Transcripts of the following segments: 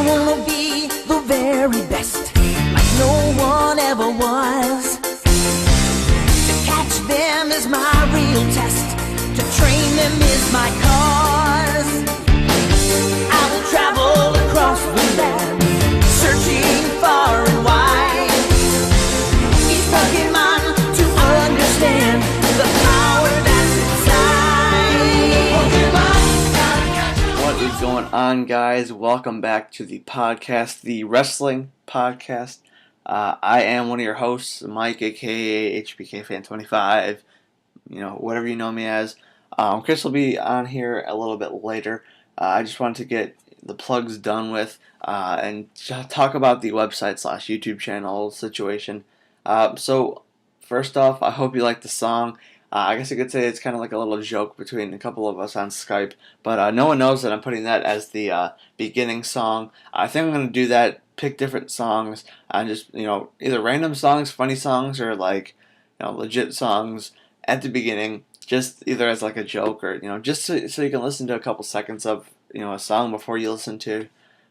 wanna be the very best, like no one ever was. To catch them is my real test, to train them is my cause. I will travel across the land, searching far and wide. Each Pokemon to understand the power that's inside. What is going on, guys? Welcome back to the podcast, the Wrestling Podcast. I am one of your hosts, Mike, aka HBK Fan 25. Whatever you know me as. Chris will be on here a little bit later. I just wanted to get the plugs done with and talk about the website / YouTube channel situation. So first off, I hope you like the song. I guess you could say it's kind of like a little joke between a couple of us on Skype, but no one knows that I'm putting that as the beginning song. I think I'm going to do that, pick different songs, and just, either random songs, funny songs, or legit songs at the beginning, just either as like a joke or, just so you can listen to a couple seconds of, a song before you listen to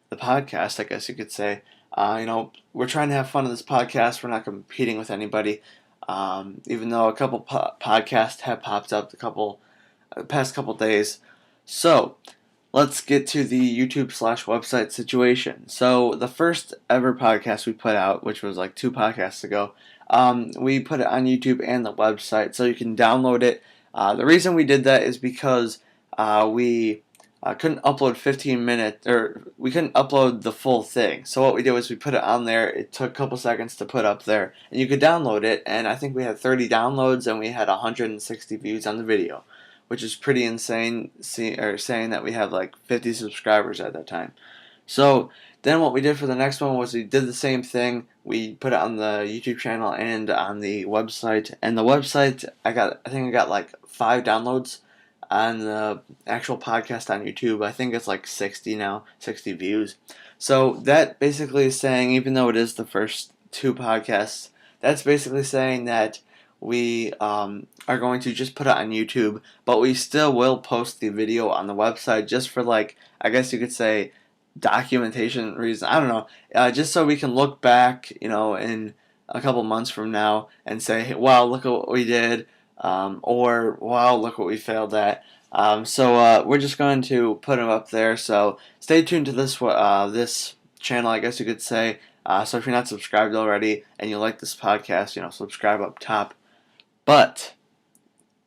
the podcast, I guess you could say. We're trying to have fun in this podcast. We're not competing with anybody. Even though a couple podcasts have popped up the past couple days. So let's get to the YouTube / website situation. So the first ever podcast we put out, which was like 2 podcasts ago, we put it on YouTube and the website, so you can download it. The reason we did that is because we couldn't upload 15 minutes, or we couldn't upload the full thing. So what we did was we put it on there. It took a couple seconds to put up there, and you could download it. And I think we had 30 downloads, and we had 160 views on the video, which is pretty insane. Saying that we had like 50 subscribers at that time. So then what we did for the next one was we did the same thing. We put it on the YouTube channel and on the website. And the website, I think I got like 5 downloads. On the actual podcast on YouTube, I think it's like 60 now, 60 views. So that basically is saying, even though it is the first 2 podcasts, that's basically saying that we are going to just put it on YouTube, but we still will post the video on the website just for, like, I guess you could say, documentation reasons. I don't know, just so we can look back, in a couple months from now and say, hey, wow, look at what we did. Or wow, look what we failed at. So we're just going to put them up there. So stay tuned to this channel, I guess you could say. So if you're not subscribed already and you like this podcast, subscribe up top. But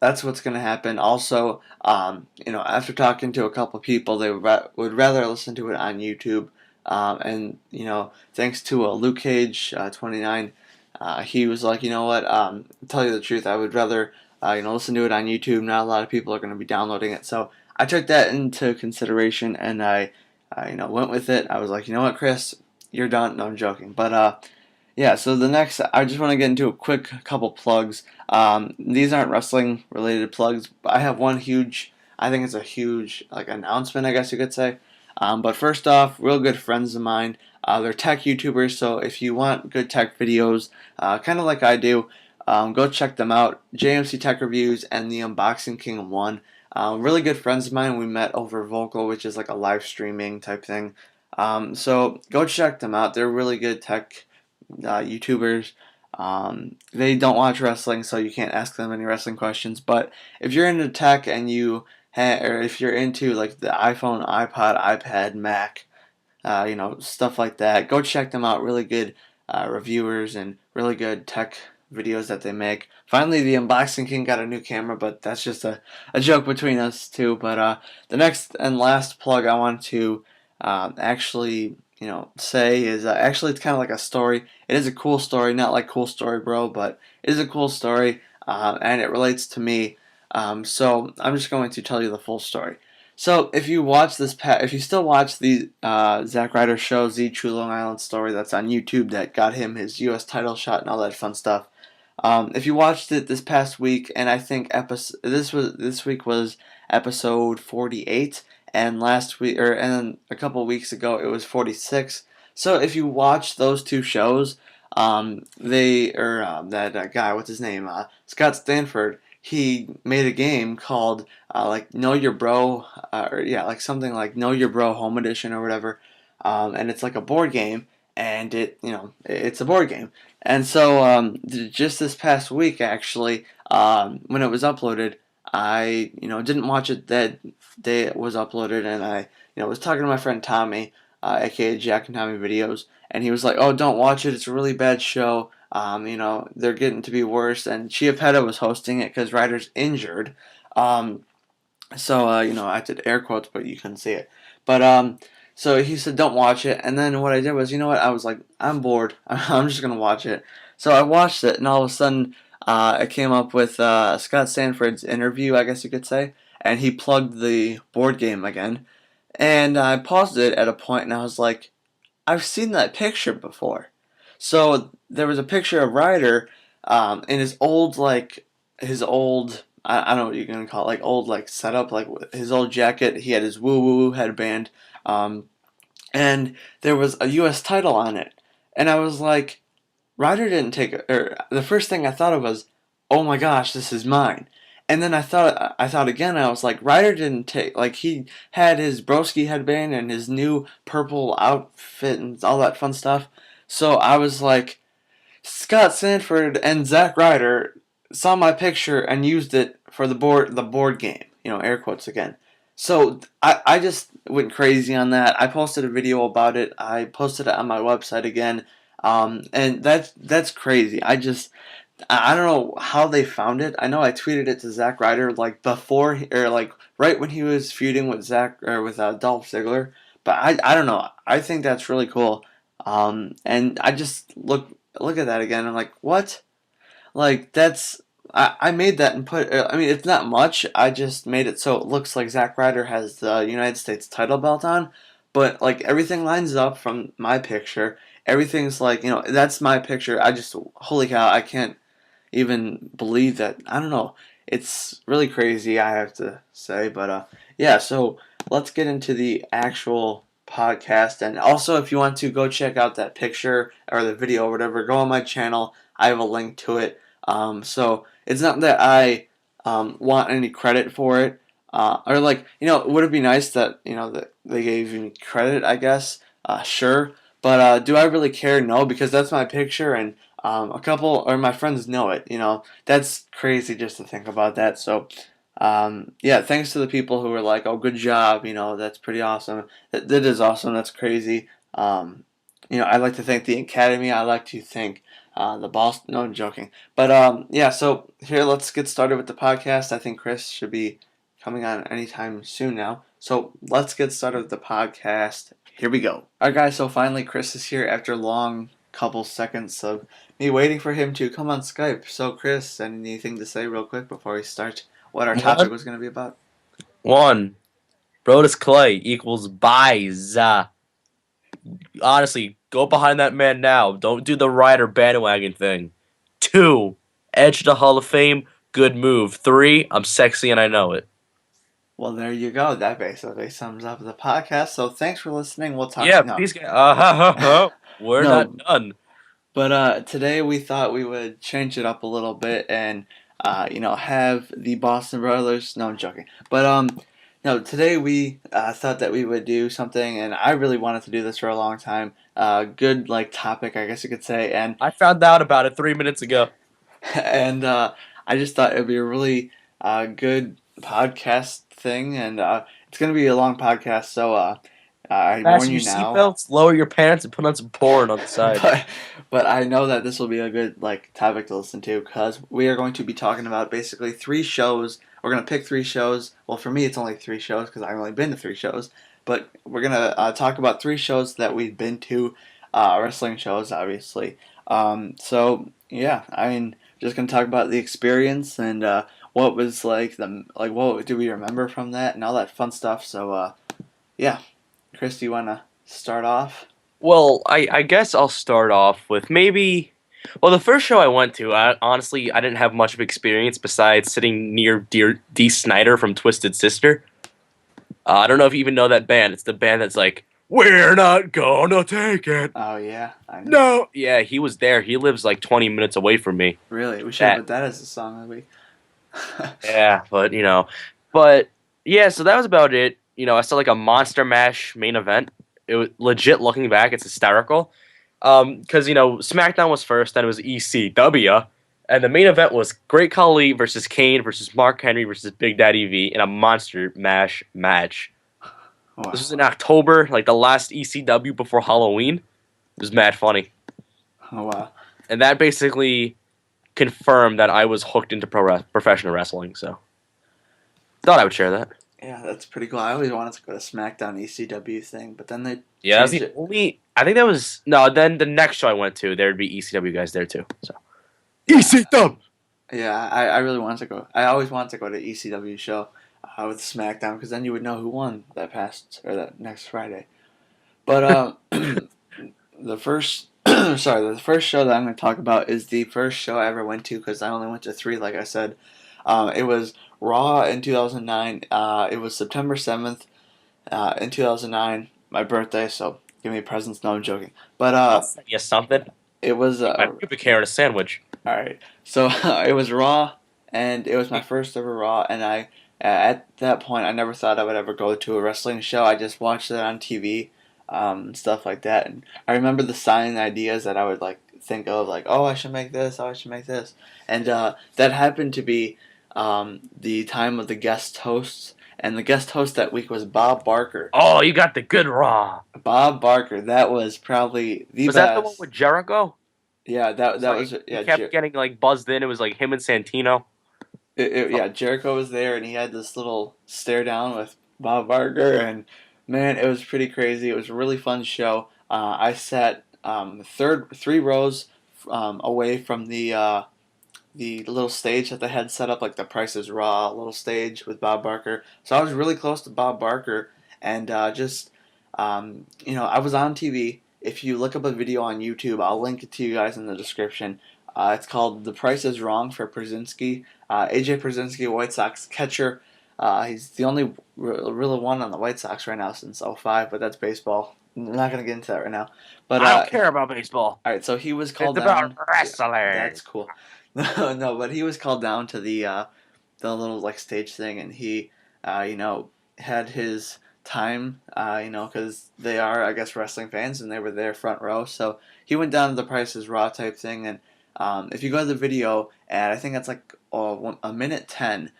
that's what's going to happen. Also, after talking to a couple people, they would rather listen to it on YouTube. And thanks to Luke Cage 29. He was like, tell you the truth, I would rather, listen to it on YouTube. Not a lot of people are going to be downloading it. So I took that into consideration, and I went with it. I was like, you know what, Chris, you're done. No, I'm joking. But, yeah, so the next, I just want to get into a quick couple plugs. These aren't wrestling related plugs, but I have one huge, I think it's a huge, announcement, I guess you could say. But first off, real good friends of mine. They're tech YouTubers, so if you want good tech videos, kind of like I do, go check them out. JMCTechReviews and the Unboxing King 1. Really good friends of mine. We met over Vocal, which is like a live streaming type thing. So go check them out. They're really good tech YouTubers. They don't watch wrestling, so you can't ask them any wrestling questions. But if you're into tech and or if you're into like the iPhone, iPod, iPad, Mac, stuff like that, go check them out. Really good reviewers and really good tech videos that they make. Finally, the Unboxing King got a new camera, but that's just a joke between us two. But the next and last plug I want to actually say is actually it's kind of like a story. It is a cool story, not like Cool Story Bro, but it is a cool story, and it relates to me. So I'm just going to tell you the full story. So if you watch if you still watch the Zack Ryder show, The True Long Island Story, that's on YouTube, that got him his U.S. title shot and all that fun stuff. If you watched it this past week, and I think this week was episode 48, and last week and a couple of weeks ago it was 46. So if you watch those two shows, that guy, what's his name, Scott Stanford, he made a game called Know Your Bro, something like Know Your Bro Home Edition or whatever. and it's like a board game, and it's a board game. And so just this past week, actually, when it was uploaded, I didn't watch it that day it was uploaded, and I was talking to my friend Tommy, aka Jack and Tommy Videos, and he was like, "Oh, don't watch it. It's a really bad show. They're getting to be worse." And Chia Petta was hosting it because Ryder's injured. So I did air quotes, but you couldn't see it. But so he said, "Don't watch it." And then what I did was, I was like, "I'm bored. I'm just gonna watch it." So I watched it, and all of a sudden, I came up with Scott Sanford's interview, I guess you could say, and he plugged the board game again. And I paused it at a point, and I was like, "I've seen that picture before." So there was a picture of Ryder in his old I don't know what you're gonna call it, like old setup, like his old jacket. He had his woo woo woo headband, and there was a U.S. title on it, and I was like, Ryder didn't take it. Or the first thing I thought of was, oh my gosh, this is mine. And then I thought again. I was like, Ryder didn't take, like, he had his broski headband and his new purple outfit and all that fun stuff. So I was like, Scott Sanford and Zack Ryder saw my picture and used it for the board game. Air quotes again. So I just went crazy on that. I posted a video about it. I posted it on my website again. And that's crazy. I don't know how they found it. I know I tweeted it to Zack Ryder like before or like right when he was feuding with Dolph Ziggler. But I don't know. I think that's really cool. And I just look at that again. I'm like, what? Like I made that and put. I mean, it's not much. I just made it so it looks like Zack Ryder has the United States title belt on, but like everything lines up from my picture. Everything's like that's my picture. Holy cow! I can't even believe that. I don't know. It's really crazy. I have to say, but yeah. So let's get into the actual podcast. And also, if you want to go check out that picture or the video or whatever, go on my channel. I have a link to it. So it's not that I want any credit for it, or would it be nice that that they gave me credit? I guess, sure, but do I really care? No, because that's my picture, and a couple or my friends know it. That's crazy just to think about that. So. Yeah, thanks to the people who were like, "Oh, good job," that's pretty awesome. That is awesome. That's crazy. I'd like to thank the Academy. I like to thank the boss. No, I'm joking. But yeah. So here, let's get started with the podcast. I think Chris should be coming on anytime soon now. So let's get started with the podcast. Here we go. All right, guys. So finally, Chris is here after a long couple seconds of me waiting for him to come on Skype. So Chris, anything to say real quick before we start? What our topic was going to be about? 1. Brodus Clay equals buys. Honestly, go behind that man now. Don't do the Ryder bandwagon thing. 2. Edge to Hall of Fame. Good move. 3. I'm sexy and I know it. Well, there you go. That basically sums up the podcast. So thanks for listening. We'll talk. Yeah, peace. We're not done. But today we thought we would change it up a little bit and have the Boston Brothers. No, I'm joking. But no, today we thought that we would do something, and I really wanted to do this for a long time. Good topic, I guess you could say. And I found out about it 3 minutes ago. And I just thought it would be a really good podcast thing, and it's going to be a long podcast, so I warn you now. Seatbelts, lower your pants, and put on some porn on the side. but I know that this will be a good topic to listen to because we are going to be talking about basically 3 shows. We're going to pick 3 shows. Well, for me, it's only 3 shows because I've only been to 3 shows. But we're going to talk about 3 shows that we've been to, wrestling shows, obviously. So, yeah, I mean, just going to talk about the experience and what was what do we remember from that and all that fun stuff. So, yeah. Chris, do you want to start off? Well, I guess I'll start off with maybe... Well, the first show I went to, honestly, I didn't have much of experience besides sitting near Dee Snider from Twisted Sister. I don't know if you even know that band. It's the band that's like, "We're not gonna take it." Oh, yeah. I know. No. Yeah, he was there. He lives 20 minutes away from me. Really? We should put that as a song of the week. Yeah, but yeah, so that was about it. I saw a Monster Mash main event. it was legit. Looking back, it's hysterical. Because SmackDown was first, then it was ECW, and the main event was Great Khali versus Kane versus Mark Henry versus Big Daddy V in a monster mash match. Wow. This was in October, like the last ECW before Halloween. It was mad funny. Oh, wow. And that basically confirmed that I was hooked into professional wrestling, so thought I would share that. Yeah, that's pretty cool. I always wanted to go to SmackDown ECW thing, but then they Yeah, that's changed the it. only. I think that was no. Then the next show I went to, there'd be ECW guys there too. So ECW. Yeah, I really wanted to go. I always wanted to go to ECW show with SmackDown because then you would know who won that next Friday. But the first the first show that I'm going to talk about is the first show I ever went to because I only went to 3, like I said. It was Raw in 2009. It was September 7th in 2009, my birthday. So give me presents. No, I'm joking. But I'll send you something. it was My pubic hair and a sandwich. all right. So it was Raw, and it was my first ever Raw, and I at that point I never thought I would ever go to a wrestling show. I just watched it on TV, stuff like that, and I remember the sign ideas that I would like think of, like, oh, I should make this, oh, I should make this, and that happened to be the time of the guest hosts. And the guest host that week was Bob Barker. Oh, you got the good Raw. Bob Barker, that was probably the Was best. that the one with Jericho? Yeah, that was He kept getting like buzzed in. It was like him and Santino. Yeah, Jericho was there, and he had this little stare down with Bob Barker, and man, it was pretty crazy. It was a really fun show. I sat 3 rows away from the little stage that they had set up, like the Price is Raw little stage with Bob Barker. So I was really close to Bob Barker, and I was on TV. If you look up a video on YouTube, I'll link it to you guys in the description. It's called The Price is Wrong for Przinsky. AJ Przinsky, White Sox catcher. He's the only real one on the White Sox right now since '05, but that's baseball. I'm not going to get into that right now. But I don't care about baseball. All right, so he was called It's down. about wrestling. That's cool. No, but he was called down to the little like stage thing, and he had his time, because they are, I guess, wrestling fans, and they were there front row. So he went down to the Price is Raw type thing, and if you go to the video, and I think it's like a minute 10,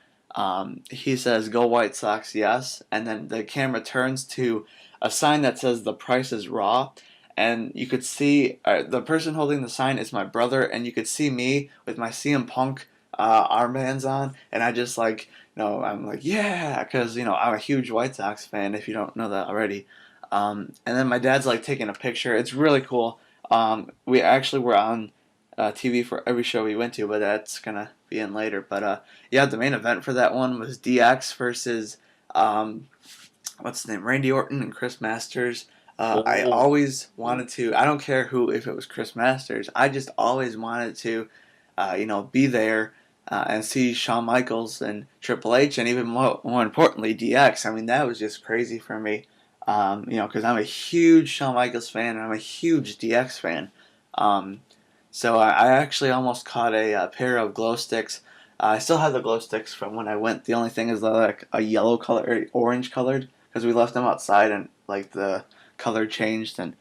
he says, "Go White Sox, yes," and then the camera turns to a sign that says "The Price is Raw." And you could see the person holding the sign is my brother, and you could see me with my CM Punk armbands on, and I just I'm like, yeah, because I'm a huge White Sox fan. If you don't know that already, and then my dad's like taking a picture. It's really cool. We actually were on TV for every show we went to, but that's gonna be in later. But yeah, the main event for that one was DX versus what's his name, Randy Orton and Chris Masters. I always wanted to. I don't care if it was Chris Masters. I just always wanted to, be there and see Shawn Michaels and Triple H, and even more importantly, DX. I mean, that was just crazy for me. Because I'm a huge Shawn Michaels fan and I'm a huge DX fan. So I actually almost caught a pair of glow sticks. I still have the glow sticks from when I went. The only thing is they're like a yellow color, or orange colored, because we left them outside and like the color changed, and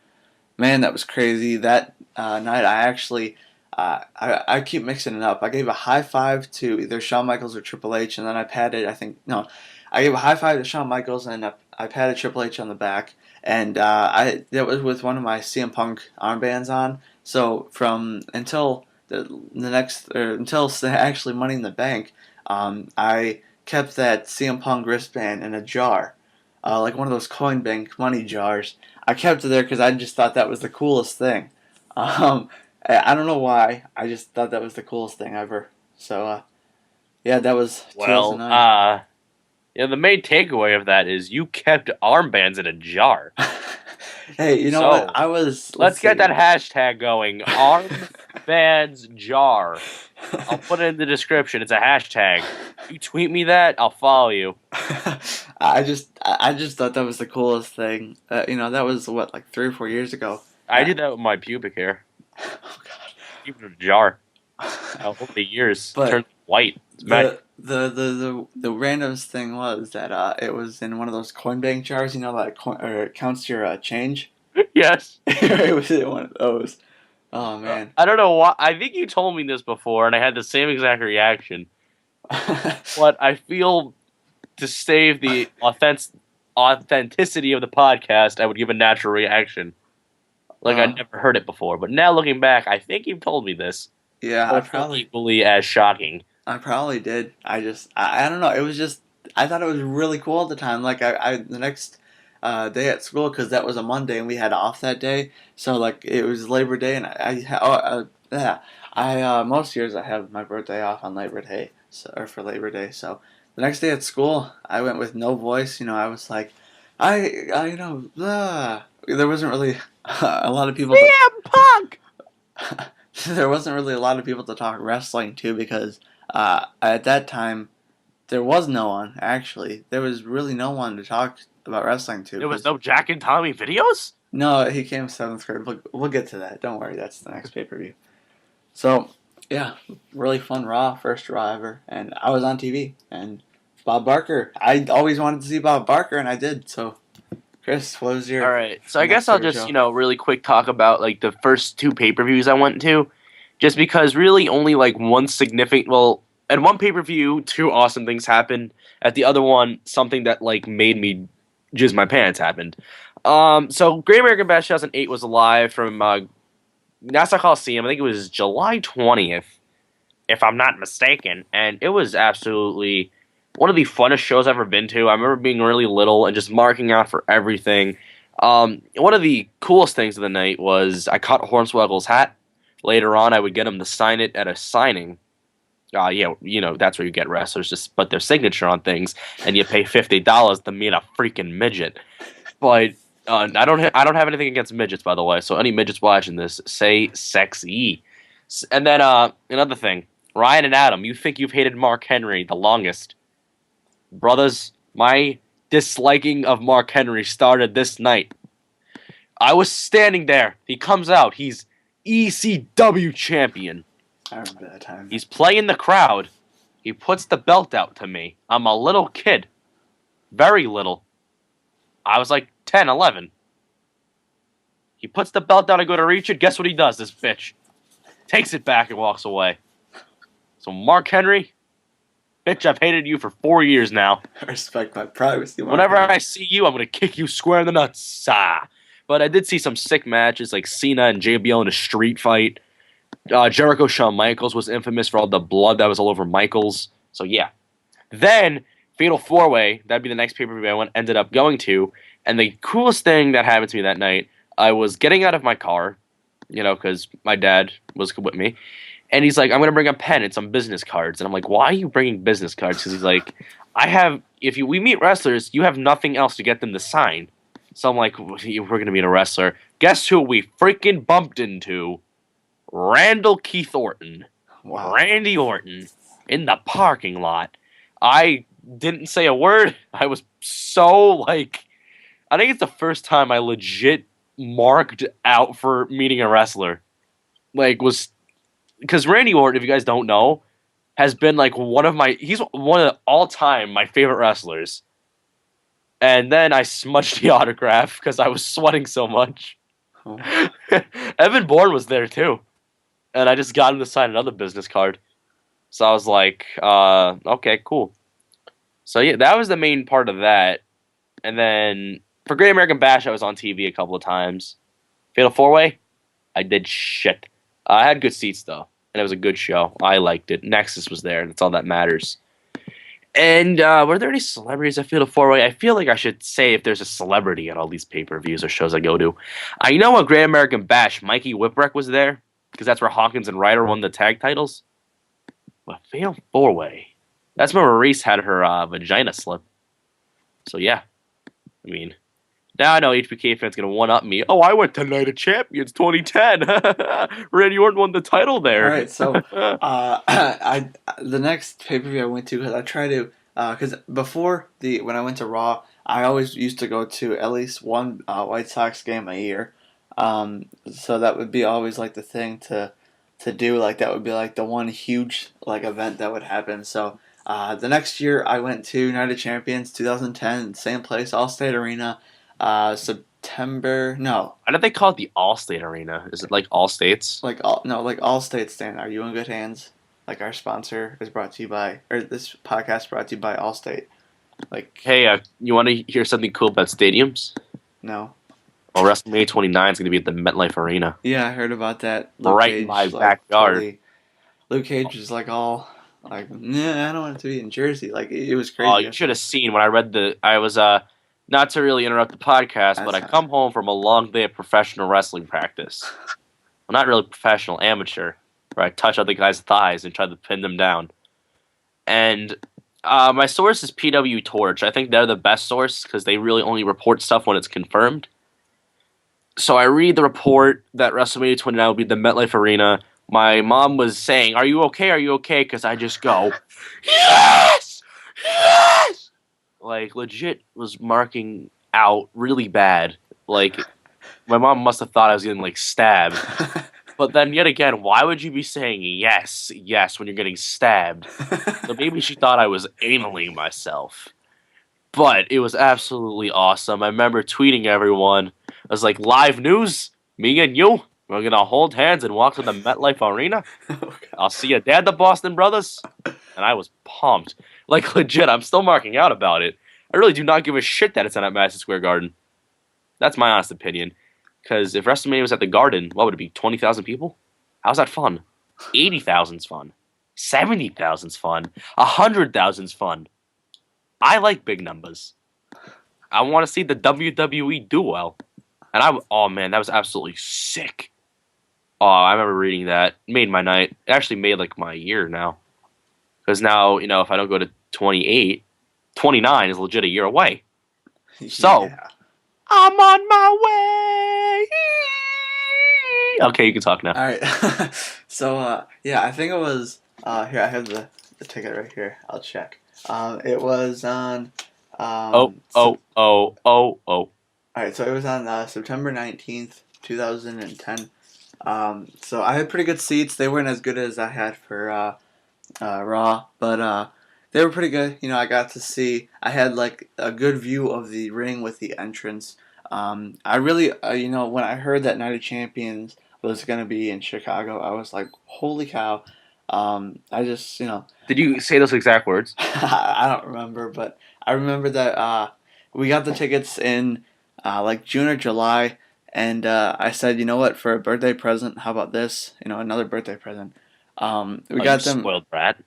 man, that was crazy. That night I actually I keep mixing it up. I gave a high five to either Shawn Michaels or Triple H, and then I gave a high five to Shawn Michaels, and I patted Triple H on the back, and that was with one of my CM Punk armbands on. So until actually Money in the Bank, I kept that CM Punk wristband in a jar. Like one of those coin bank money jars. I kept it there because I just thought that was the coolest thing. I don't know why. I just thought that was the coolest thing ever. So, yeah, that was 2009. The main takeaway of that is you kept armbands in a jar. Hey, you know what? Let's get that hashtag going. Armbands jar. I'll put it in the description. It's a hashtag. You tweet me that, I'll follow you. I just thought that was the coolest thing. That was like 3 or 4 years ago. I did that with my pubic hair. Oh God! Keep it in a jar. Over the years, it turned white. It's The randomest thing was that it was in one of those coin bank jars, that it counts your change. Yes. It was in one of those. Oh man. I don't know why. I think you told me this before, and I had the same exact reaction. But I feel to save the authenticity of the podcast, I would give a natural reaction. Like I'd never heard it before. But now looking back, I think you've told me this. Yeah, But equally as shocking. I probably did. I don't know. It was just I thought it was really cool at the time. Like I the next day at school, because that was a Monday and we had off that day. So like it was Labor Day, and most years I have my birthday off on Labor Day, or for Labor Day. So the next day at school, I went with no voice. I was like, there wasn't really a lot of people. CM Punk. There wasn't really a lot of people to talk wrestling to, because at that time there was no one. Actually, there was really no one to talk about wrestling to. There was no Jack and Tommy videos? No, he came 7th grade. We'll get to that. Don't worry, that's the next pay-per-view. So, yeah, really fun Raw, first Raw ever. And I was on TV. And Bob Barker. I always wanted to see Bob Barker, and I did. So, Chris, what was your... All right, so I guess I'll just, really quick talk about, like, the first 2 pay-per-views I went to. Just because really only, like, one significant... Well, at one pay-per-view, 2 awesome things happened. At the other one, something that, like, made me jizz my pants happened. So Great American Bash 2008 was live from Nassau Coliseum. I think it was July 20th, if I'm not mistaken. And it was absolutely one of the funnest shows I've ever been to. I remember being really little and just marking out for everything. One of the coolest things of the night was I caught Hornswoggle's hat. Later on, I would get him to sign it at a signing. That's where you get wrestlers just put their signature on things, and you pay $50 to meet a freaking midget. But I don't have anything against midgets, by the way. So any midgets watching this, say sexy. And then another thing, Ryan and Adam, you think you've hated Mark Henry the longest? Brothers, my disliking of Mark Henry started this night. I was standing there. He comes out. He's ECW champion. I remember that time. He's playing the crowd. He puts the belt out to me. I'm a little kid. Very little. I was like 10, 11. He puts the belt down, I go to reach it. Guess what he does, this bitch? Takes it back and walks away. So Mark Henry, bitch, I've hated you for 4 years now. I respect my privacy. Whenever I see you, I'm going to kick you square in the nuts. But I did see some sick matches like Cena and JBL in a street fight. Jericho Shawn Michaels was infamous for all the blood that was all over Michaels. So yeah. Then Fatal 4-Way, that'd be the next pay-per-view I ended up going to. And the coolest thing that happened to me that night, I was getting out of my car, because my dad was with me. And he's like, I'm going to bring a pen and some business cards. And I'm like, why are you bringing business cards? Because he's like, we meet wrestlers, you have nothing else to get them to sign. So I'm like, we're going to meet a wrestler. Guess who we freaking bumped into? Randall Keith Orton. Wow. Randy Orton in the parking lot. I didn't say a word. I was so I think it's the first time I legit marked out for meeting a wrestler. Because Randy Orton, if you guys don't know, has been he's one of the all-time my favorite wrestlers. And then I smudged the autograph because I was sweating so much. Oh. Evan Bourne was there too. And I just got him to sign another business card. So I was like, okay, cool. So yeah, that was the main part of that. And then for Great American Bash, I was on TV a couple of times. Fatal 4-Way, I did shit. I had good seats though, and it was a good show. I liked it. Nexus was there, and that's all that matters. And were there any celebrities at Fatal 4-Way? I feel like I should say if there's a celebrity at all these pay-per-views or shows I go to. I know at Great American Bash, Mikey Whipwreck was there, because that's where Hawkins and Ryder won the tag titles. But Fatal 4-Way, that's where Maurice had her vagina slip. So yeah, I mean, now I know HBK fans gonna one up me. Oh, I went to Night of Champions 2010. Randy Orton won the title there. All right, so the next pay per view I went to, because I try to, because before when I went to Raw, I always used to go to at least one White Sox game a year. So that would be always the thing to do. That would be the one huge event that would happen. So The next year, I went to Night of Champions 2010, same place, Allstate Arena. September, no, Why did they call it the All-State Arena? Is it like All States? like all no, like Allstate stand. Are you in good hands? Like our sponsor is brought to you by, or this podcast brought to you by Allstate. Like, Hey, you want to hear something cool about stadiums? no. Well, WrestleMania 29 is going to be at the MetLife Arena. Yeah, I heard about that. Right in my backyard. Luke Cage is like all like, nah, I don't want it to be in Jersey. Like it was Oh, crazy. you should have seen when I read I was, not to really interrupt the podcast, but I come home from a long day of professional wrestling practice. Well, not really professional, amateur, where I touch other guys' thighs and try to pin them down. And my source is PW Torch. I think they're the best source because they really only report stuff when it's confirmed. So I read the report that WrestleMania 29 will be at the MetLife Arena. My mom was saying, "Are you okay? Are you okay?" Because I just go, "Yes! Yes!" Like, legit was marking out really bad. Like, my mom must have thought I was getting, like, stabbed. But then, yet again, why would you be saying yes, yes when you're getting stabbed? So maybe she thought I was analing myself. But it was absolutely awesome. I remember tweeting everyone. I was like, live news, me and you, we're going to hold hands and walk to the MetLife Arena. I'll see you there, the Boston Brothers. And I was pumped. Like, legit, I'm still marking out about it. I really do not give a shit that it's at Madison Square Garden. That's my honest opinion. Because if WrestleMania was at the Garden, what would it be, 20,000 people? How's that fun? 80,000's fun. 70,000's fun. 100,000's fun. I like big numbers. I want to see the WWE do well. And oh man, that was absolutely sick. Oh, I remember reading that. It made my night. It actually made like my year now. Because now, if I don't go to 28, 29 is legit a year away. So, yeah. I'm on my way. Okay, you can talk now. All right. So, yeah, I think it was, here, I have the ticket right here. I'll check. It was on, Oh. All right, so it was on September 19th, 2010. So I had pretty good seats. They weren't as good as I had for Raw, but they were pretty good. I got to see. I had like a good view of the ring with the entrance. I really, when I heard that Night of Champions was gonna be in Chicago, I was like, holy cow! I just, Did you say those exact words? I don't remember, but I remember that we got the tickets in like June or July, and I said, you know what, for a birthday present, how about this? Another birthday present. We got them. Spoiled brat.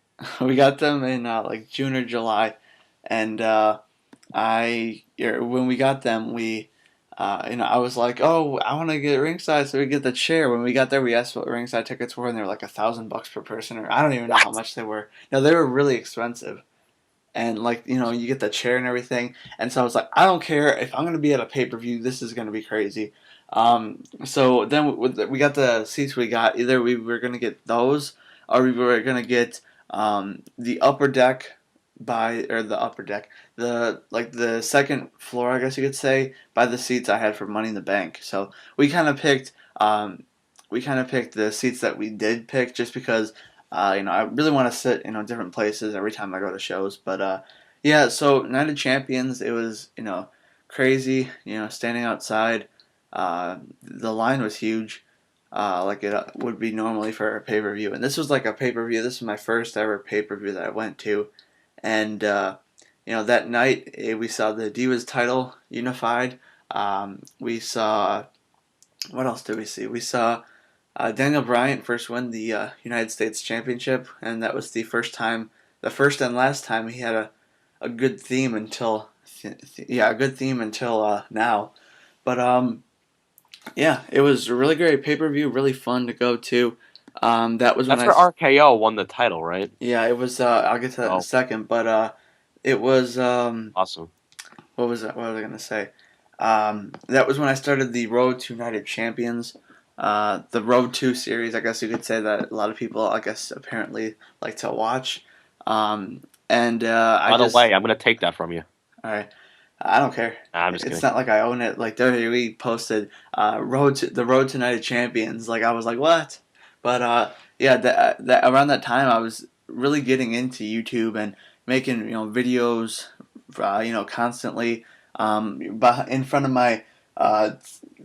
We got them in like June or July, and when we got them, I was like, oh, I want to get ringside, so we get the chair. When we got there, we asked what ringside tickets were, and they were like $1,000 per person, or I don't even know how much they were. No, they were really expensive, and like you get the chair and everything. And so I was like, I don't care if I'm gonna be at a pay-per-view. This is gonna be crazy. So then we got the seats we got. Either we were gonna get those, or we were gonna get the upper deck the second floor, I guess you could say, by the seats I had for Money in the Bank. So we kind of picked the seats that we did pick just because I really want to sit different places every time I go to shows. But yeah, so Night of Champions, it was crazy. Standing outside, the line was huge. Like it would be normally for a pay-per-view. And this was like a pay-per-view. This was my first ever pay-per-view that I went to. And, that night we saw the Divas title unified. We saw, what else did we see? We saw Daniel Bryan first win the United States Championship. And that was the first and last time he had a good theme until now. But, yeah, it was a really great pay-per-view, really fun to go to. That's where RKO won the title, right? Yeah, it was. I'll get to that in a second, but it was. Awesome. What was that? What was I gonna say? That was when I started the Road to United Champions, the Road to series. I guess you could say that a lot of people, apparently like to watch. By the way, I'm gonna take that from you. All right. I don't care. I'm just kidding. It's not like I own it. Like WWE posted the Road to United Champions. Like I was like, what? But yeah, that around that time I was really getting into YouTube and making videos, constantly in front of my uh,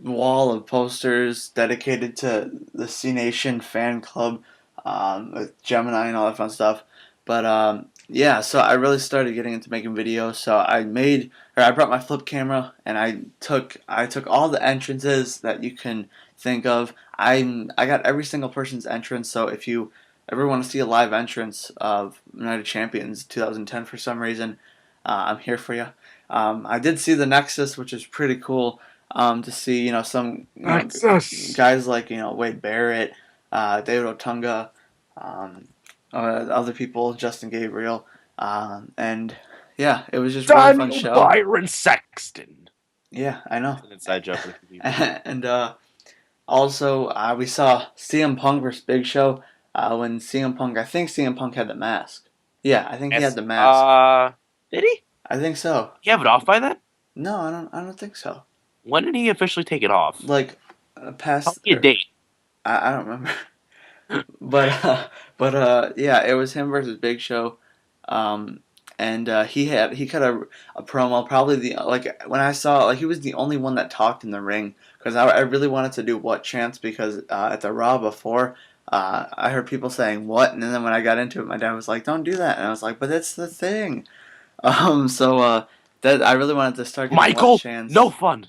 wall of posters dedicated to the C Nation fan club, with Gemini and all that fun stuff. But yeah, so I really started getting into making videos. So I brought my flip camera and I took all the entrances that you can think of. I got every single person's entrance. So if you ever want to see a live entrance of Night of Champions 2010 for some reason, I'm here for you. I did see the Nexus, which is pretty cool. To see some guys like Wade Barrett, David Otunga, um, other people, Justin Gabriel, and yeah, it was just a really fun show. Byron Sexton. Yeah, I know. It's an inside joke for people. And also we saw CM Punk versus Big Show when I think CM Punk had the mask. Yeah, I think he had the mask. Did he? I think so. You have it off by then? No, I don't think so. When did he officially take it off? Like past. Tell me a date. I don't remember. but yeah, it was him versus Big Show, and he cut a promo. Probably when I saw he was the only one that talked in the ring because I really wanted to do what chance because at the Raw before. I heard people saying what, and then when I got into it, my dad was like, "Don't do that," and I was like, "But that's the thing." So that I really wanted to start getting Michael, what chance. no fun.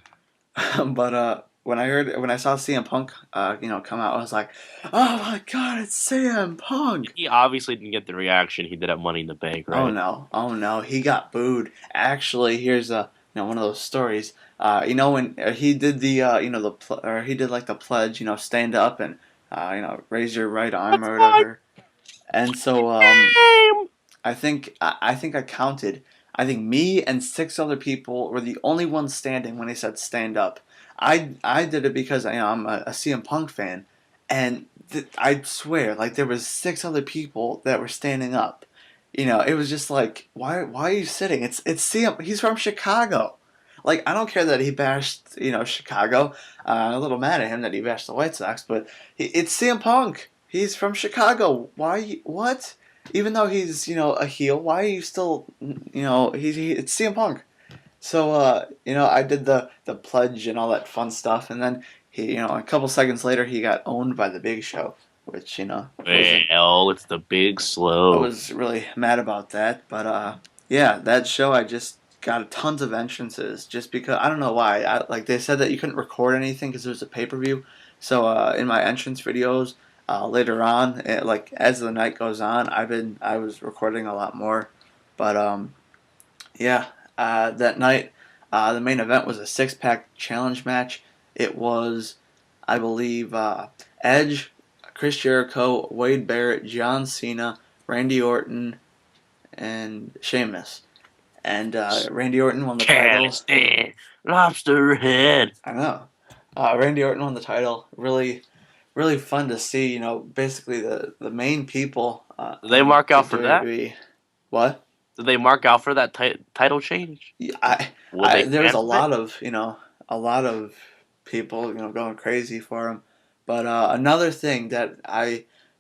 But when I saw CM Punk, come out, I was like, "Oh my God, it's CM Punk!" He obviously didn't get the reaction he did at Money in the Bank, right? Oh no, he got booed. Actually, here's one of those stories. When he did he did like the pledge, stand up and raise your right arm or whatever. And so I think I counted. I think me and 6 other people were the only ones standing when he said stand up. I did it because I'm a CM Punk fan, and I swear there was 6 other people that were standing up. It was just like why are you sitting? It's CM. He's from Chicago. I don't care that he bashed Chicago. I'm a little mad at him that he bashed the White Sox, but it's CM Punk. He's from Chicago. Why? What? Even though he's a heel, why are you still it's CM Punk. So I did the pledge and all that fun stuff, and then he a couple seconds later he got owned by the Big Show, which it's the Big Slow. I was really mad about that, but yeah, that show I just got tons of entrances just because I don't know why. They said that you couldn't record anything because it was a pay-per-view. So in my entrance videos later on, as the night goes on, I was recording a lot more, but yeah. That night, the main event was a 6-pack challenge match. It was, I believe, Edge, Chris Jericho, Wade Barrett, John Cena, Randy Orton, and Sheamus. And Randy Orton won the title. Lobster head. I know. Randy Orton won the title. Really, really fun to see. Basically the main people. Did they mark out for that? What? Did they mark out for that title change? Yeah, there was a lot of people going crazy for him. But another thing that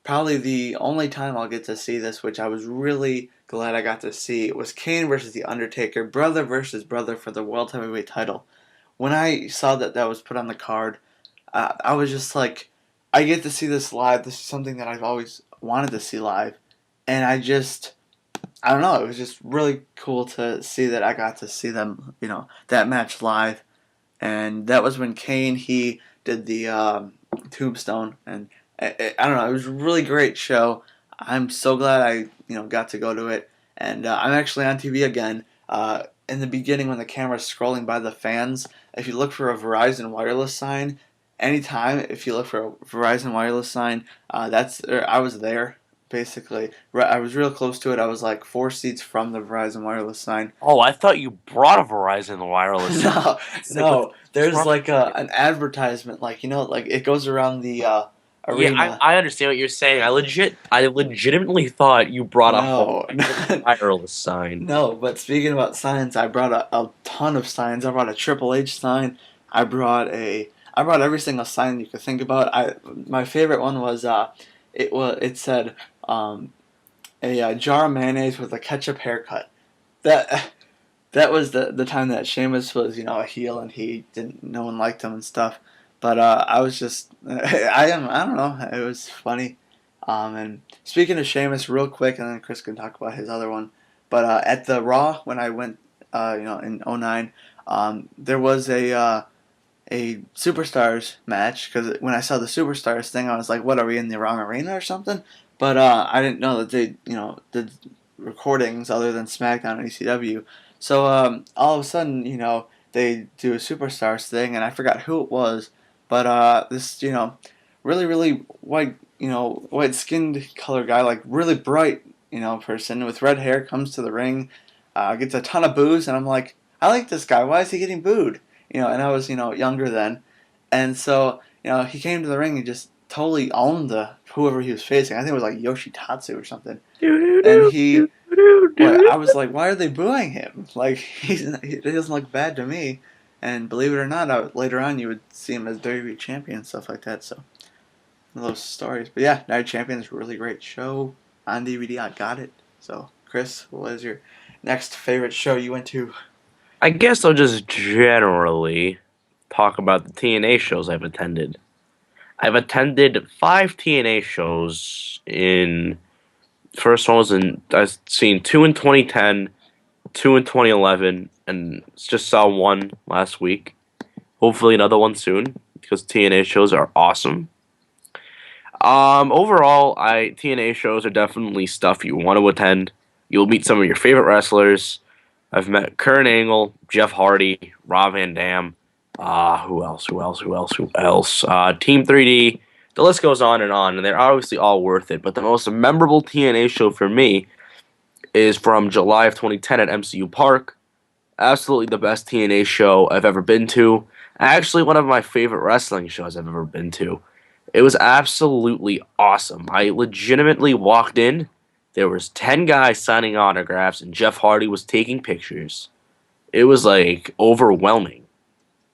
probably the only time I'll get to see this, which I was really glad I got to see, was Kane versus The Undertaker, brother versus brother for the World Heavyweight title. When I saw that was put on the card, I was just like, I get to see this live. This is something that I've always wanted to see live. And I don't know, it was just really cool to see that I got to see them, that match live. And that was when Kane, he did the tombstone. And I don't know, it was a really great show. I'm so glad I, got to go to it. And I'm actually on TV again. In the beginning when the camera's scrolling by the fans, if you look for a Verizon wireless sign, anytime if you look for a Verizon wireless sign, I was there. Basically, I was real close to it. I was like 4 seats from the Verizon wireless sign. Oh, I thought you brought a Verizon wireless sign. No. There's an advertisement, it goes around the arena. Yeah, I understand what you're saying. I legitimately thought you brought a wireless sign. No, but speaking about signs, I brought a ton of signs. I brought a Triple H sign. I brought every single sign you could think about. My favorite one was it said a jar of mayonnaise with a ketchup haircut. That was the time that Sheamus was, a heel and no one liked him and stuff. But I was just, I don't know, it was funny. And speaking of Sheamus, real quick, and then Chris can talk about his other one. But at the Raw when I went, in '09, there was a Superstars match, because when I saw the Superstars thing, I was like, what, are we in the wrong arena or something? But I didn't know that they, did recordings other than SmackDown and ECW. So all of a sudden, they do a Superstars thing, and I forgot who it was, but this, really, really white, white-skinned color guy, like really bright, person with red hair comes to the ring, gets a ton of boos, and I'm like, I like this guy. Why is he getting booed? And I was, younger then. And so, he came to the ring and just totally owned whoever he was facing. I think it was like Yoshitatsu or something. And I was like, why are they booing him? Like, he doesn't look bad to me. And believe it or not, later on you would see him as WWE champion and stuff like that. So, those stories. But yeah, Night Champion is a really great show on DVD. I got it. So, Chris, what is your next favorite show you went to? I guess I'll just generally talk about the TNA shows I've attended. I've attended 5 TNA shows in. First one was I've seen 2 in 2010, 2 in 2011, and just saw one last week. Hopefully another one soon, because TNA shows are awesome. Overall, TNA shows are definitely stuff you want to attend. You'll meet some of your favorite wrestlers. I've met Kurt Angle, Jeff Hardy, Rob Van Dam. Who else? Team 3D. The list goes on, and they're obviously all worth it. But the most memorable TNA show for me is from July of 2010 at MCU Park. Absolutely the best TNA show I've ever been to. Actually, one of my favorite wrestling shows I've ever been to. It was absolutely awesome. I legitimately walked in. There was 10 guys signing autographs, and Jeff Hardy was taking pictures. It was, like, overwhelming.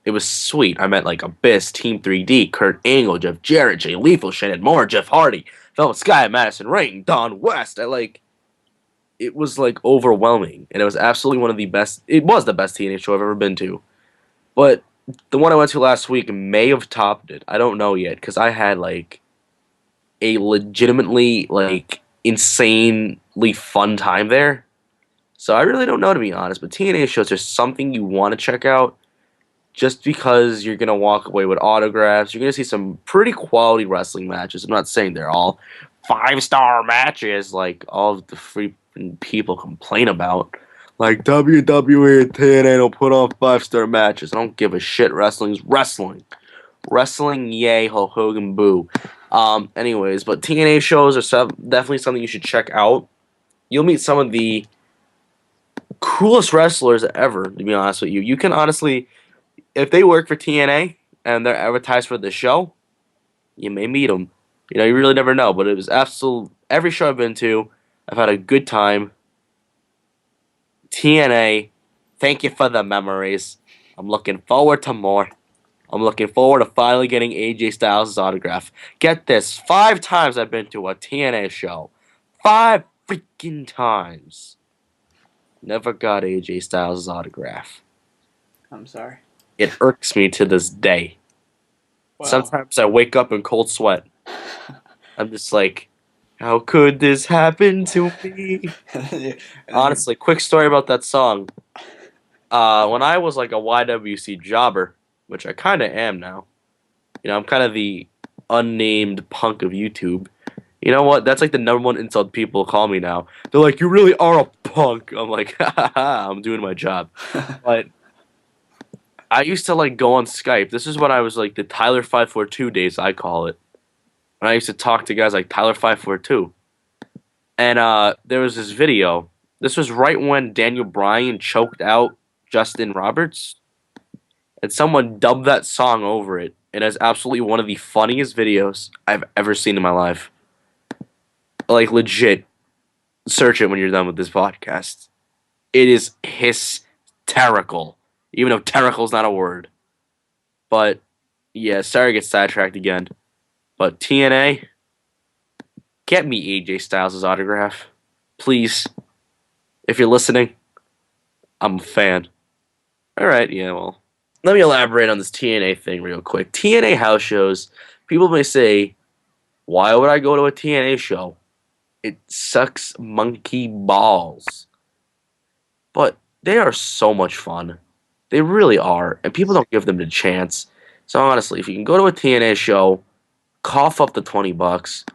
It was sweet. I met, like, Abyss, Team 3D, Kurt Angle, Jeff Jarrett, Jay Lethal, Shannon Moore, Jeff Hardy, Velvet Sky, Madison Rayne, Don West. It was, like, overwhelming. And it was absolutely one of the best. It was the best TNA show I've ever been to. But the one I went to last week may have topped it. I don't know yet, because I had, like, a legitimately, like, insanely fun time there. So I really don't know, to be honest. But TNA shows are something you want to check out, just because you're going to walk away with autographs. You're going to see some pretty quality wrestling matches. I'm not saying they're all 5-star matches like all of the freaking people complain about. Like, WWE and TNA don't put on 5-star matches. I don't give a shit. Wrestling's wrestling. Wrestling, yay, Hulk Hogan, boo. Anyways, but TNA shows are definitely something you should check out. You'll meet some of the coolest wrestlers ever, to be honest with you. You can honestly, if they work for TNA and they're advertised for the show, you may meet them. You really never know. But it was every show I've been to, I've had a good time. TNA, thank you for the memories. I'm looking forward to more. I'm looking forward to finally getting AJ Styles' autograph. Get this, 5 times I've been to a TNA show. 5 freaking times. Never got AJ Styles' autograph. I'm sorry. It irks me to this day. Wow. Sometimes I wake up in cold sweat. I'm just like, how could this happen to me? Honestly, quick story about that song. When I was like a YWC jobber, which I kind of am now. I'm kind of the unnamed punk of YouTube. You know what? That's like the #1 insult people call me now. They're like, you really are a punk. I'm like, ha ha ha, I'm doing my job. But I used to like go on Skype. This is when I was like the Tyler 542 days, I call it. And I used to talk to guys like Tyler 542. And there was this video. This was right when Daniel Bryan choked out Justin Roberts. And someone dubbed that song over it. It is absolutely one of the funniest videos I've ever seen in my life. Like, legit. Search it when you're done with this podcast. It is hysterical. Even though terrical is not a word. But, yeah, sorry to get sidetracked again. But TNA, get me AJ Styles' autograph. please, if you're listening, I'm a fan. All right, yeah, well, let me elaborate on this TNA thing real quick. TNA house shows, people may say, why would I go to a TNA show? It sucks monkey balls. But they are so much fun. They really are. And people don't give them the chance. So honestly, if you can go to a TNA show, cough up the $20,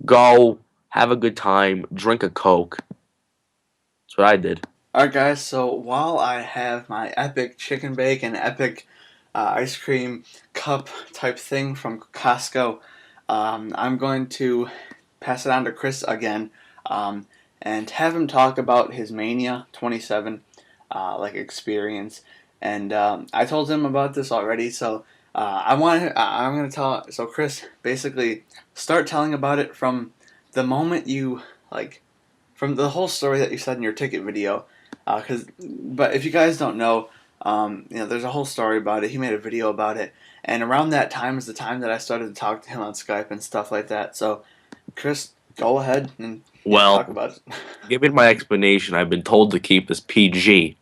go, have a good time, drink a Coke. That's what I did. Alright guys, so while I have my epic chicken bacon, epic ice cream cup type thing from Costco, I'm going to pass it on to Chris again and have him talk about his Mania 27 experience. And I told him about this already, so I'm going to tell. So Chris, basically, start telling about it from the moment you from the whole story that you said in your ticket video. But if you guys don't know, there's a whole story about it. He made a video about it, and around that time is the time that I started to talk to him on Skype and stuff like that. So, Chris, go ahead and talk about it. Given my explanation, I've been told to keep this PG,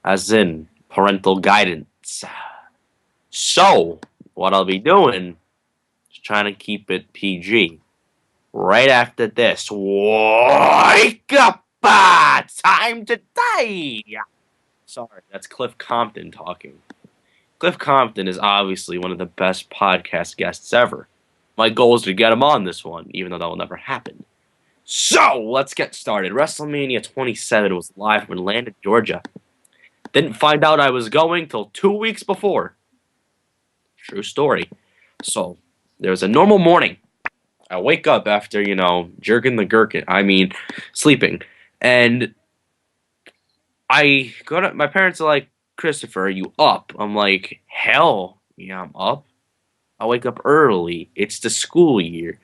as in parental guidance. So, what I'll be doing is trying to keep it PG. Right after this, wake up! Time to die! Sorry, that's Cliff Compton talking. Cliff Compton is obviously one of the best podcast guests ever. My goal is to get him on this one, even though that will never happen. So, let's get started. WrestleMania 27 was live from Atlanta, Georgia. Didn't find out I was going till 2 weeks before. True story. So, there was a normal morning. I wake up after, jerking the gherkin. Sleeping. And I go to, my parents are like, Christopher, are you up? I'm like, hell, yeah, I'm up. I wake up early. It's the school year.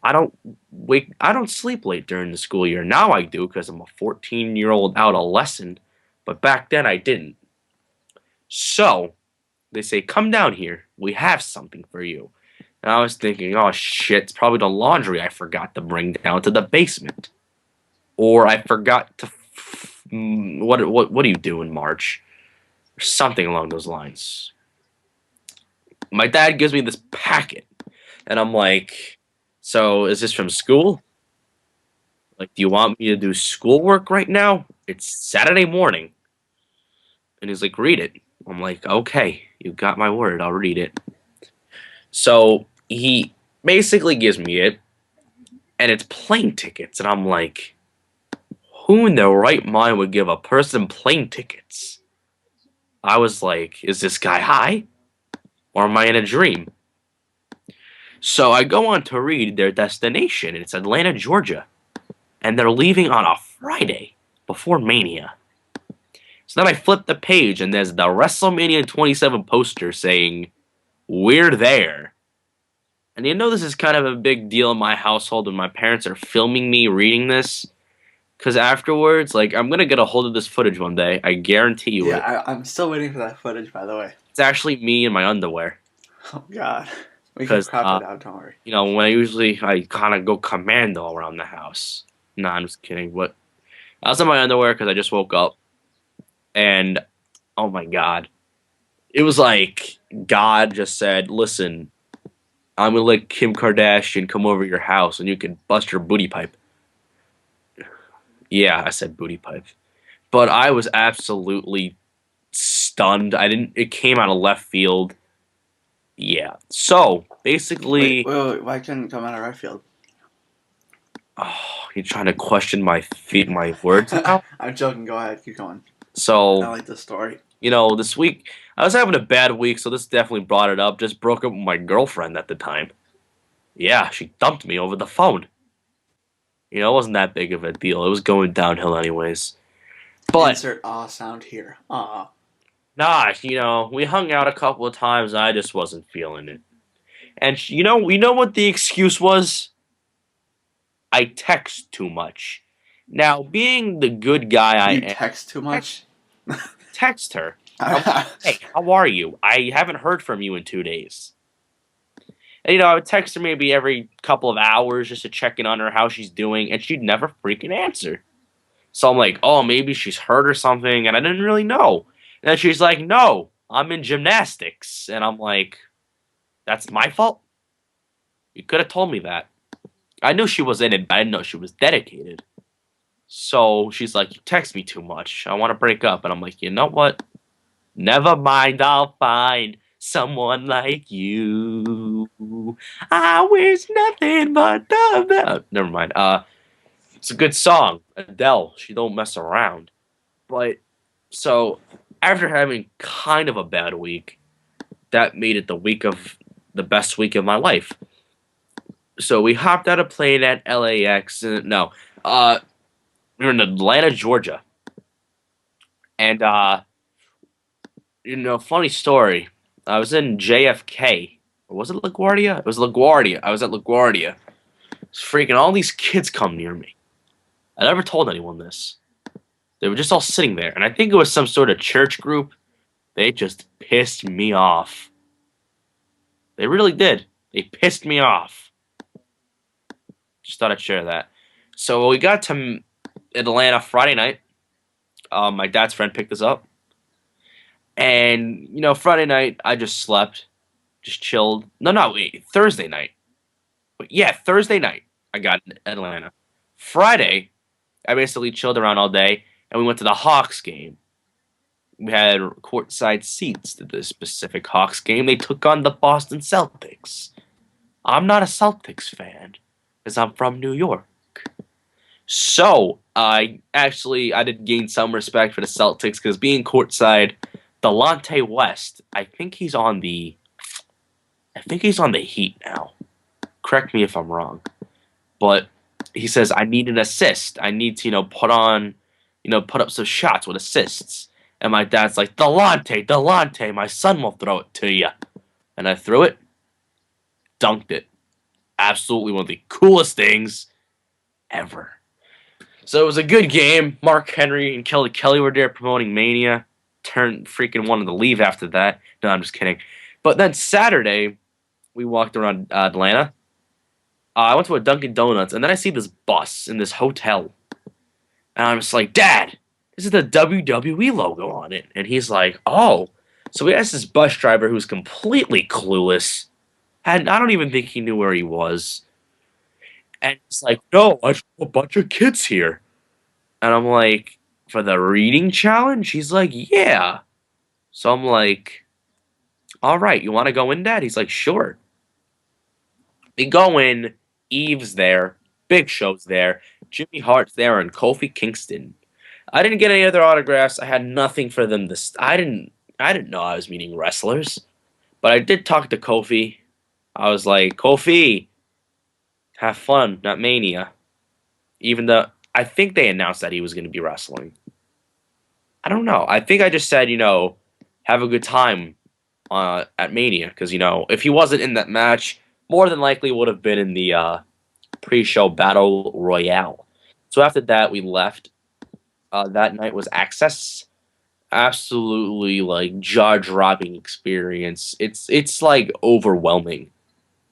I don't sleep late during the school year. Now I do because I'm a 14-year-old adolescent. But back then I didn't. So, they say, come down here. We have something for you. And I was thinking, oh shit, it's probably the laundry I forgot to bring down to the basement. Or I forgot to, what do you do in March? Or something along those lines. My dad gives me this packet. And I'm like, so is this from school? Like, do you want me to do schoolwork right now? It's Saturday morning. And he's like, read it. I'm like, okay, you got my word, I'll read it. So he basically gives me it, and it's plane tickets. And I'm like, who in their right mind would give a person plane tickets? I was like, is this guy high? Or am I in a dream? So I go on to read their destination, and it's Atlanta, Georgia. And they're leaving on a Friday before Mania. So then I flip the page, and there's the WrestleMania 27 poster saying, we're there. And this is kind of a big deal in my household when my parents are filming me reading this. Because afterwards, I'm going to get a hold of this footage one day. I guarantee you it. Yeah, I'm still waiting for that footage, by the way. It's actually me in my underwear. Oh, God. We can crop it out, don't worry. When I kind of go commando around the house. Nah, I'm just kidding. But I was in my underwear because I just woke up. And, oh my God. It was like God just said, listen, I'm going to let Kim Kardashian come over your house and you can bust your booty pipe. Yeah, I said booty pipe. But I was absolutely stunned. It came out of left field. Yeah. So, basically... Wait, why couldn't it come out of right field? Oh, you're trying to question my words now? I'm joking. Go ahead. Keep going. So... I like this story. This week... I was having a bad week, so this definitely brought it up. Just broke up with my girlfriend at the time. Yeah, she dumped me over the phone. It wasn't that big of a deal. It was going downhill anyways. But... Insert aw sound here. Aw. Nah, we hung out a couple of times, and I just wasn't feeling it. And, what the excuse was? I text too much. Now, being the good guy I am... You text too much? Text her. Hey, how are you? I haven't heard from you in 2 days. And, I would text her maybe every couple of hours just to check in on her, how she's doing, and she'd never freaking answer. So I'm like, oh, maybe she's hurt or something, and I didn't really know. And then she's like, no, I'm in gymnastics. And I'm like, that's my fault? You could have told me that. I knew she was in it, but I didn't know she was dedicated. So she's like, you text me too much. I want to break up. And I'm like, you know what? Never mind, I'll find someone like you. I wish nothing but the best. Never mind. It's a good song. Adele. She don't mess around. But so after having kind of a bad week, that made it the best week of my life. So we hopped out a plane at LAX. No, we were in Atlanta, Georgia, and funny story. I was in JFK, or was it LaGuardia? It was LaGuardia. I was at LaGuardia. It's freaking all these kids come near me. I never told anyone this. They were just all sitting there, and I think it was some sort of church group. They just pissed me off. They really did. They pissed me off. Just thought I'd share that. So we got to Atlanta Friday night. My dad's friend picked us up. And, Friday night, I just slept. Just chilled. No, wait. Thursday night. Yeah, Thursday night, I got in Atlanta. Friday, I basically chilled around all day, and we went to the Hawks game. We had courtside seats to this specific Hawks game. They took on the Boston Celtics. I'm not a Celtics fan, because I'm from New York. So, I did gain some respect for the Celtics, because being courtside, Delonte West, I think he's on the Heat now. Correct me if I'm wrong. But he says, I need an assist. I need to, put up some shots with assists. And my dad's like, Delonte, my son will throw it to you. And I threw it, dunked it. Absolutely one of the coolest things ever. So it was a good game. Mark Henry and Kelly were there promoting Mania. Freaking wanted to leave after that. No, I'm just kidding. But then Saturday, we walked around Atlanta. I went to a Dunkin' Donuts, and then I see this bus in this hotel. And I'm just like, Dad, this is the WWE logo on it. And he's like, oh. So we asked this bus driver who's completely clueless. And I don't even think he knew where he was. And he's like, no, I saw a bunch of kids here. And I'm like, for the reading challenge? He's like, yeah. So I'm like, all right, you want to go in, Dad? He's like, sure. We go in. Eve's there. Big Show's there. Jimmy Hart's there, and Kofi Kingston. I didn't get any other autographs. I had nothing for them. I didn't know I was meeting wrestlers, but I did talk to Kofi. I was like, Kofi, have fun, not Mania. Even though I think they announced that he was going to be wrestling. I don't know. I think I just said, have a good time at Mania, because if he wasn't in that match, more than likely would have been in the pre-show battle royale. So after that, we left. That night was Access. Absolutely jaw-dropping experience. It's like overwhelming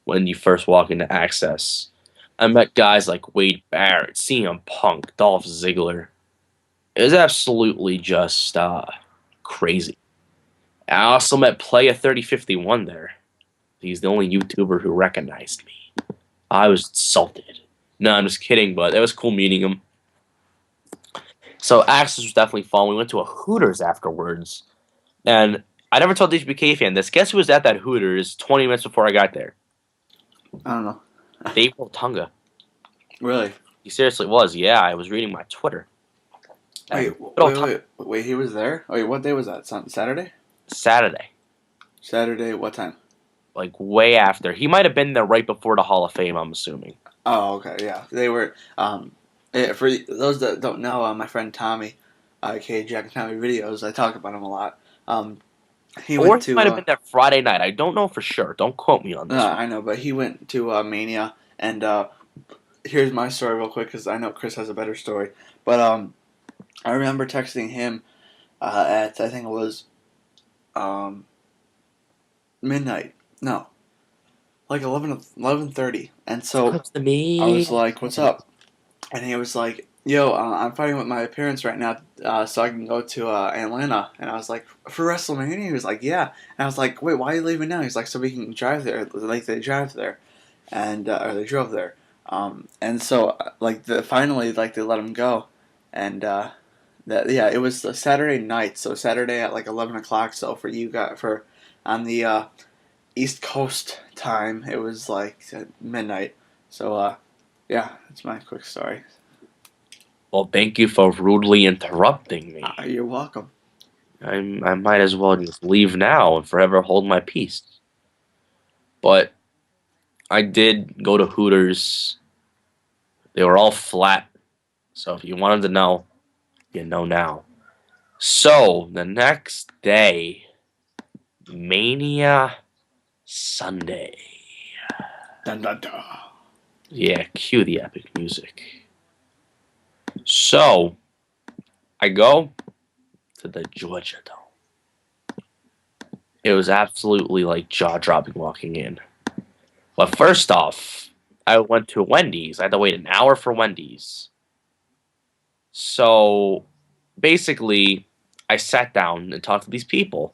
when you first walk into Access. I met guys like Wade Barrett, CM Punk, Dolph Ziggler. It was absolutely just crazy. I also met Playa 3051 there. He's the only YouTuber who recognized me. I was insulted. No, I'm just kidding, but it was cool meeting him. So Access was definitely fun. We went to a Hooters afterwards. And I never told the HBK fan this. Guess who was at that Hooters 20 minutes before I got there? I don't know. Dave Tonga. Really? He seriously was. Yeah, I was reading my Twitter. Wait, he was there? Wait, what day was that? Saturday? Saturday, what time? Like way after. He might have been there right before the Hall of Fame, I'm assuming. Oh, okay, yeah. They were, for those that don't know, my friend Tommy, aka Jack and Tommy Videos, I talk about him a lot. He might have been there Friday night. I don't know for sure. Don't quote me on this. I know, but he went to Mania, and here's my story real quick, because I know Chris has a better story. But I remember texting him at, I think it was midnight. No. like 11:30, and so Comes to me. I was like, "What's up?" And he was like, "Yo, I'm fighting with my parents right now, so I can go to Atlanta." And I was like, "For WrestleMania?" He was like, "Yeah." And I was like, "Wait, why are you leaving now?" He's like, "So we can drive there." Like they drive there, and or they drove there. And so like finally like they let him go, and that yeah, it was a Saturday night, so Saturday at like 11 o'clock. So for you guys for on the East Coast time, it was like midnight. So yeah, that's my quick story. Well, thank you for rudely interrupting me. You're welcome. I might as well just leave now and forever hold my peace. But I did go to Hooters. They were all flat. So if you wanted to know, you know now. So the next day, Mania Sunday. Dun, dun, dun. Yeah, cue the epic music. So I go to the Georgia Dome. It was absolutely like jaw dropping walking in. But first off, I went to Wendy's. I had to wait an hour for Wendy's. So basically, I sat down and talked to these people.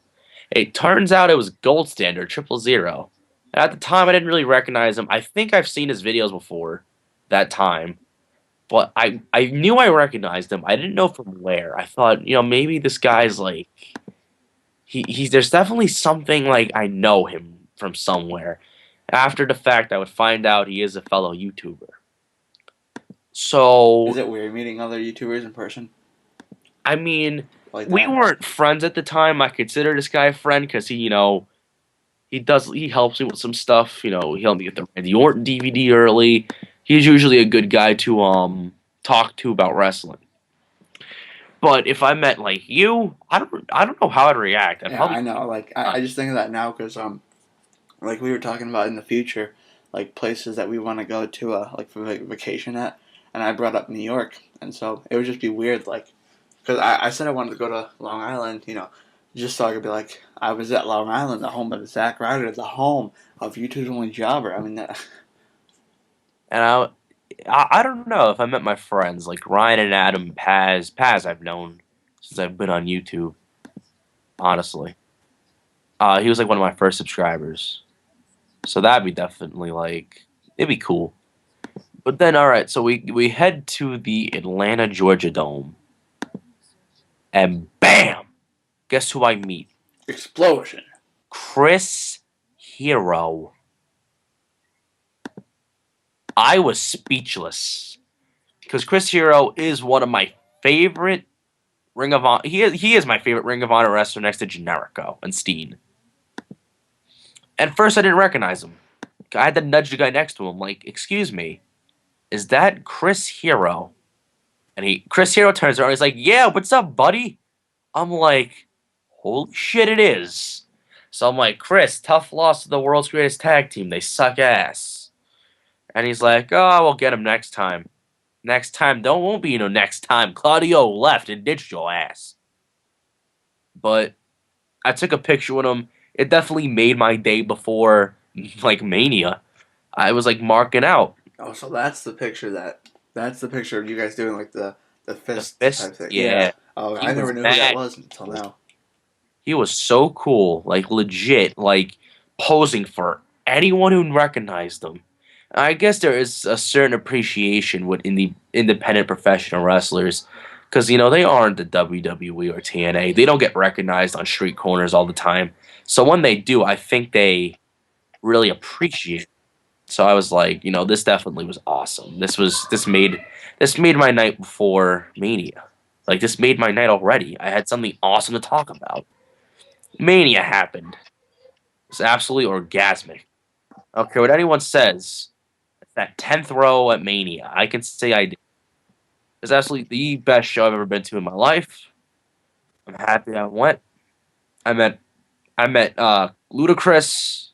It turns out it was Gold Standard 000. And at the time, I didn't really recognize him. I think I've seen his videos before that time. But I knew I recognized him. I didn't know from where. I thought, maybe this guy's like he's there's definitely something like I know him from somewhere. After the fact, I would find out he is a fellow YouTuber. So Is it weird meeting other YouTubers in person? I mean, Like we that? weren't friends at the time. I consider this guy a friend because he helps me with some stuff. He helped me get the Randy Orton DVD early. He's usually a good guy to talk to about wrestling. But if I met like you, I don't know how I'd react. I'd Yeah, probably I know. Like I just think of that now because like we were talking about in the future, like places that we want to go to like for like, vacation at, and I brought up New York, and so it would just be weird like because I said I wanted to go to Long Island, just so I could be like I was at Long Island, the home of Zack Ryder, the home of YouTube's only jobber. I mean that. and I don't know if I met my friends like Ryan and Adam Paz I've known since I've been on YouTube. Honestly, he was like one of my first subscribers, so that'd be definitely like it'd be cool. But then, all right, so we head to the Atlanta, Georgia Dome, and bam, guess who I meet? Explosion. Chris Hero. I was speechless because Chris Hero is one of my favorite Ring of Honor. He is my favorite Ring of Honor wrestler next to Generico and Steen. At first, I didn't recognize him. I had to nudge the guy next to him, like, "Excuse me, is that Chris Hero?" And Chris Hero turns around. He's like, "Yeah, what's up, buddy?" I'm like, "Holy shit, it is." So I'm like, "Chris, tough loss to the world's greatest tag team. They suck ass." And he's like, "Oh, we'll get him next time. Next time, won't be no next time. Claudio left and ditched your ass." But I took a picture with him. It definitely made my day before, like, Mania. I was, like, marking out. Oh, so that's the picture of you guys doing like the fist fist? type thing. Yeah. Oh, He I never was knew who that mad. was until now. He was so cool, like, legit, like, posing for anyone who recognized him. I guess there is a certain appreciation in the independent professional wrestlers because, they aren't the WWE or TNA. They don't get recognized on street corners all the time. So when they do, I think they really appreciate it. So I was like, this definitely was awesome. This made my night before Mania. Like, this made my night already. I had something awesome to talk about. Mania happened. It's absolutely orgasmic. I don't care what anyone says. It's that 10th row at Mania. I can say I did. It's absolutely the best show I've ever been to in my life. I'm happy I went. I met Ludacris.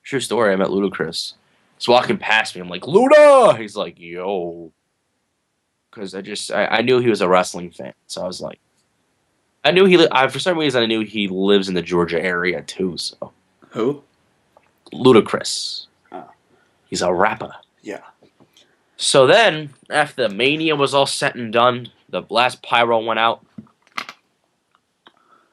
True story, I met Ludacris. He's walking past me. I'm like, "Luda!" He's like, "Yo." Because I knew he was a wrestling fan. So I was like, I knew for some reason, I knew he lives in the Georgia area too, so. Who? Ludacris. Oh. He's a rapper. Yeah. So then, after the Mania was all set and done, the last pyro went out.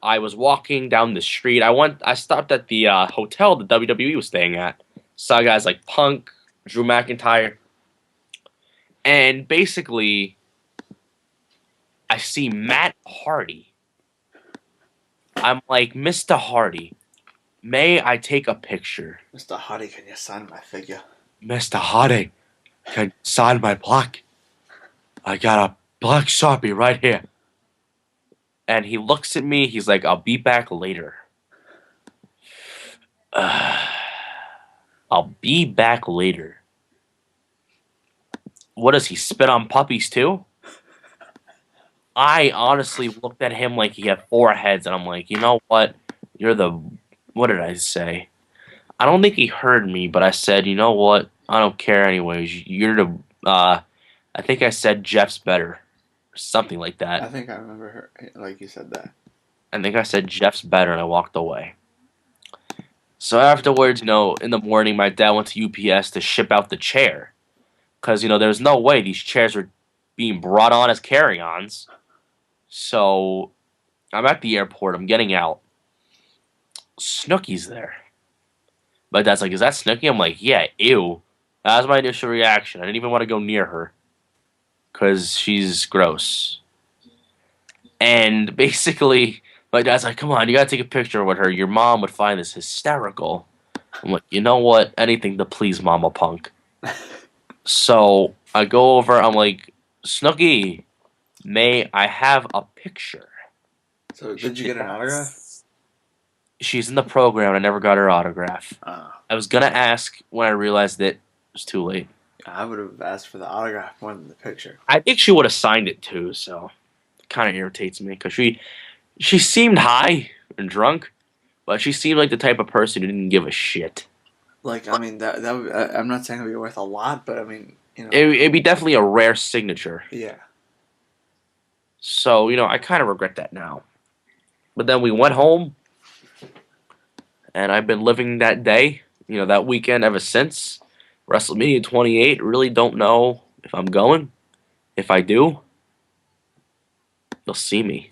I was walking down the street. I stopped at the hotel the WWE was staying at. Saw guys like Punk, Drew McIntyre. And basically, I see Matt Hardy. I'm like, Mr. Hardy, may I take a picture? Mr. Hardy, can you sign my figure? Mr. Hardy, can you sign my plaque? I got a black Sharpie right here. And he looks at me. He's like, I'll be back later. I'll be back later. What does he spit on puppies too? I honestly looked at him like he had 4 heads, and I'm like, you know what? What did I say? I don't think he heard me, but I said, you know what? I don't care anyways. I think I said Jeff's better. Or something like that. I think I remember her, like you said that. I think I said Jeff's better, and I walked away. So afterwards, in the morning, my dad went to UPS to ship out the chair. Because, there's no way these chairs were being brought on as carry-ons. So I'm at the airport. I'm getting out. Snooki's there. My dad's like, is that Snooki? I'm like, yeah, ew. That was my initial reaction. I didn't even want to go near her. Because she's gross. And basically, my dad's like, come on, you gotta take a picture with her. Your mom would find this hysterical. I'm like, you know what? Anything to please Mama Punk. So I go over, I'm like, Snooki, may I have a picture? So did you get an autograph? She's in the program. I never got her autograph. I was going to ask when I realized that it was too late. I would have asked for the autograph more than the picture. I think she would have signed it too, so it kind of irritates me because she seemed high and drunk, but she seemed like the type of person who didn't give a shit. Like, I mean, that would, I'm not saying it would be worth a lot, but I mean, It'd be definitely a rare signature. Yeah. So, I kind of regret that now. But then we went home, and I've been living that day, that weekend ever since. WrestleMania 28, really don't know if I'm going. If I do, you'll see me.